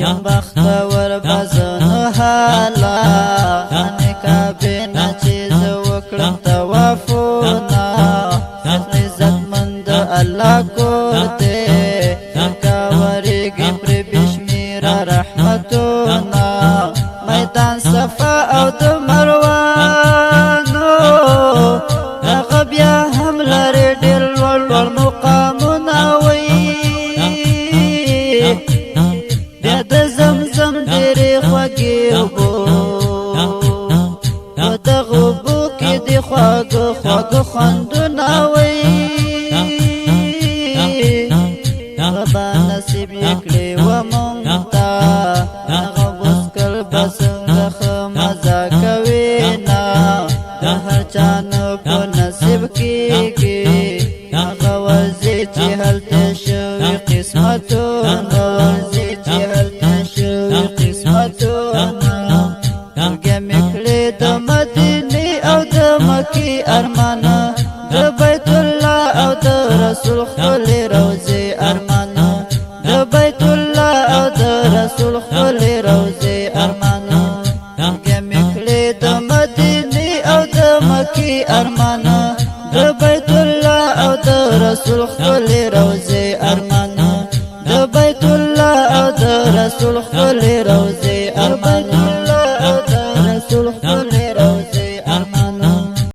یم بختور بزنو حالا خانه کعبه نه چې زه وکړم طوافونه فخر عزتمند الله کور دی ځکه ورېږي پرې بېشمېره رحمتونه میدان صفا او د مروانو هغه بیا هم لري ډېر لوړ لوړ مقامونه وایي بیا د زمزم ډېرې خوږې اوبه په دغو اوبو کې د خواږه خواږه خوندونه وایي ربه نصیب یې کړې وه مونږ ته هغه وڅکل به څنګه ښه مزه کوي نه د هر چا نه په نصیب کېږي هغه ورځې چې هلته شوي قسمتونه ورځې چې هلته شوي قسمتونه ټولګه مې کړې د مدینې او د مکې ارمانه د بیت الله او د رسول ښکلې روضې ارمانه د بیت الله او د رسول ښکلې روضې ارمانه ټولګه مې کړې د مدینې او د مکې ارمانه د بیت الله او د رسول ښکلې روضې ارمانه د بیت الله او د رسول